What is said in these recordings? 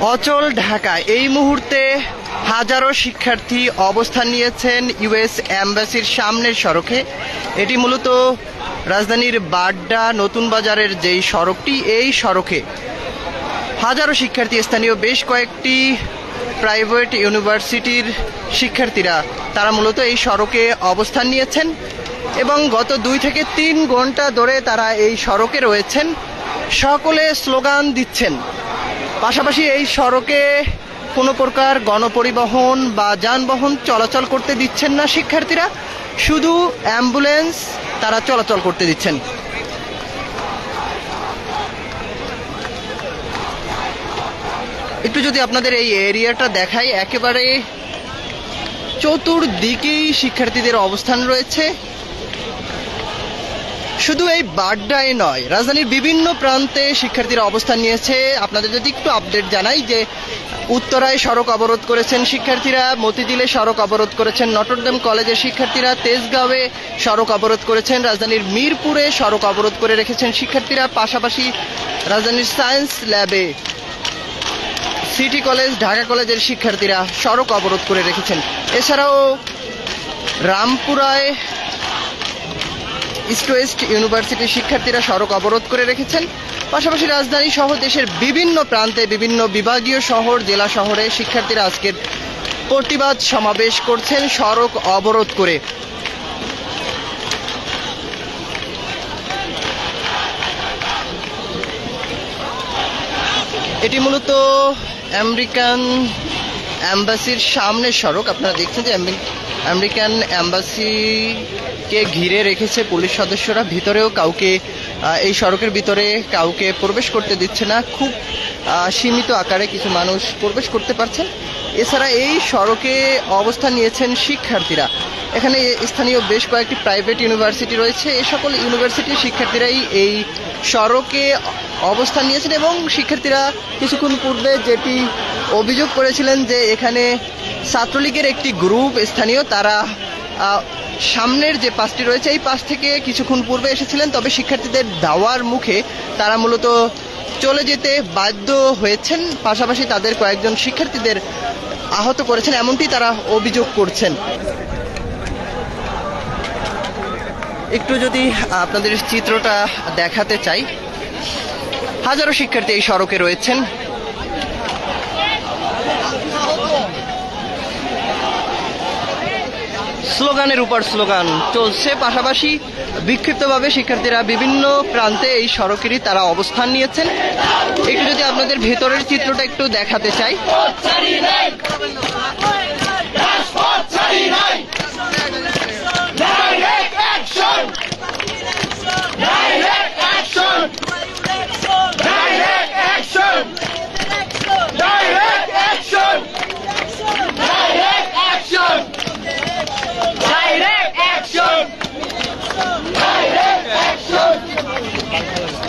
অচল ঢাকা এই মুহূর্তে হাজারো শিক্ষার্থী অবস্থান নিয়েছেন ইউএস এম্বাসির সামনের সড়কে। এটি মূলত রাজধানীর বাড্ডা নতুন বাজারের যেই সড়কটি, এই সড়কে হাজারো শিক্ষার্থী, স্থানীয় বেশ কয়েকটি প্রাইভেট ইউনিভার্সিটির শিক্ষার্থীরা তারা মূলত এই সড়কে অবস্থান নিয়েছেন এবং গত 2 থেকে 3 ঘন্টা ধরে তারা এই সড়কে রয়েছেন। সকলে স্লোগান দিচ্ছেন। পাশাপাশি এই সড়কে কোনো প্রকার গণপরিবহন বা যানবাহন চলাচল করতে দিচ্ছেন না শিক্ষার্থীরা, শুধু অ্যাম্বুলেন্স তারা চলাচল করতে দিচ্ছেন। একটু যদি আপনাদের এই এরিয়াটা দেখাই, একেবারে চতুর্দিকেই শিক্ষার্থীদের অবস্থান রয়েছে। শুধু এই বাড্ডায় নয়, রাজধানীর বিভিন্ন প্রান্তে শিক্ষার্থীরা অবস্থান নিয়েছে। আপনাদের যদি একটু আপডেট জানাই যে উত্তরায় সড়ক অবরোধ করেছেন শিক্ষার্থীরা, মতিঝিলে সড়ক অবরোধ করেছেন নটরডেম কলেজের শিক্ষার্থীরা, তেজগাঁওয়ে সড়ক অবরোধ করেছেন, রাজধানীর মিরপুরে সড়ক অবরোধ করে রেখেছেন শিক্ষার্থীরা। পাশাপাশি রাজধানীর সায়েন্স ল্যাবে, সিটি কলেজ, ঢাকা কলেজের শিক্ষার্থীরা সড়ক অবরোধ করে রেখেছেন। এছাড়াও রামপুরায় ইস্ট ওয়েস্ট ইউনিভার্সিটির শিক্ষার্থীরা সড়ক অবরোধ করে রেখেছেন। পাশাপাশি রাজধানী সহ দেশের বিভিন্ন প্রান্তে, বিভিন্ন বিভাগীয় শহর, জেলা শহরে শিক্ষার্থীরা আজকের প্রতিবাদ সমাবেশ করছেন সড়ক অবরোধ করে। এটি মূলত আমেরিকান এম্বাসির সামনের সড়ক। আপনারা দেখছেন যে আমেরিকান এম্বাসিকে ঘিরে রেখেছে পুলিশ সদস্যরা। ভিতরেও কাউকে, এই সড়কের ভিতরে কাউকে প্রবেশ করতে দিচ্ছে না। খুব সীমিত আকারে কিছু মানুষ প্রবেশ করতে পারছেন। এছাড়া এই সড়কে অবস্থান নিয়েছেন শিক্ষার্থীরা। এখানে স্থানীয় বেশ কয়েকটি প্রাইভেট ইউনিভার্সিটি রয়েছে। এই সকল ইউনিভার্সিটির শিক্ষার্থীরাই এই সড়কে অবস্থান নিয়েছেন এবং শিক্ষার্থীরা কিছুক্ষণ পূর্বে যেটি অভিযোগ করেছিলেন যে এখানে ছাত্রলীগের একটি গ্রুপ স্থানীয়, তারা সামনের যে পাশটি রয়েছে এই পাশ থেকে কিছুক্ষণ পূর্বে এসেছিলেন, তবে শিক্ষার্থীদের দাওয়ার মুখে তারা মূলত চলে যেতে বাধ্য হয়েছেন। পাশাপাশি তাদের কয়েকজন শিক্ষার্থীদের আহত করেছেন, এমনটি তারা অভিযোগ করছেন। একটু যদি আপনাদের চিত্রটা দেখাতে চাই, হাজারো শিক্ষার্থী এই সড়কে রয়েছেন। স্লোগানের উপর স্লোগান চলছে। পাশাপাশি বিক্ষিপ্তভাবে শিক্ষার্থীরা বিভিন্ন প্রান্তে এই সড়কেরই তারা অবস্থান নিয়েছেন। একটু যদি আপনাদের ভেতরের চিত্রটা একটু দেখাতে চাই,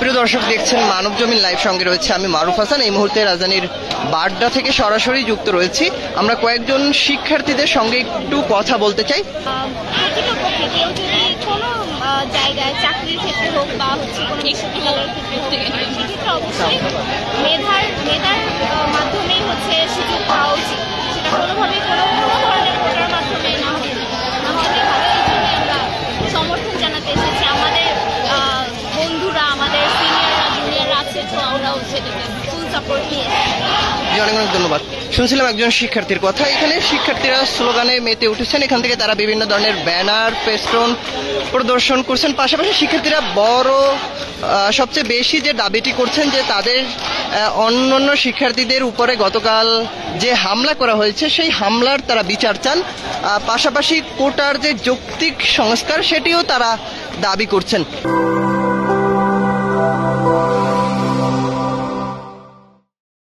প্রিয় দর্শক, দেখছেন মানব জমিন লাইভ, সঙ্গে রয়েছে আমি মারুফ হাসান। এই মুহূর্তে রাজধানীর বাড্ডা থেকে সরাসরি যুক্ত রয়েছি। আমরা কয়েকজন শিক্ষার্থীদের সঙ্গে একটু কথা বলতে চাই। জায়গায় চাকরির ক্ষেত্রে হোক বা হচ্ছে কোনো বিশ্ববিদ্যালয়ের ক্ষেত্রে হোক, সেক্ষেত্রে অবশ্যই মেধার মাধ্যমেই হচ্ছে সুযোগ পাওয়া উচিত। সেটা কোনোভাবেই কোনো ধরনের কোটার মাধ্যমে না হলে ভালো। এই জন্যই আমরা সমর্থন জানাতে এসেছি। আমাদের বন্ধুরা, আমাদের সিনিয়ররা, জুনিয়ররা আছে, তো আমরাও সেটাকে ফুল সাপোর্ট নিয়ে অনেক অনেক ধন্যবাদ। শুনছিলাম একজন শিক্ষার্থীর কথা। এখানে শিক্ষার্থীরা স্লোগানে মেতে উঠেছেন। এখান থেকে তারা বিভিন্ন ধরনের ব্যানার, ফেস্টুন প্রদর্শন করছেন। পাশাপাশি শিক্ষার্থীরা সবচেয়ে বেশি যে দাবিটি করছেন যে তাদের অন্যান্য শিক্ষার্থীদের উপরে গতকাল যে হামলা করা হয়েছে সেই হামলার তারা বিচার চান। পাশাপাশি কোটার যে যৌক্তিক সংস্কার সেটিও তারা দাবি করছেন।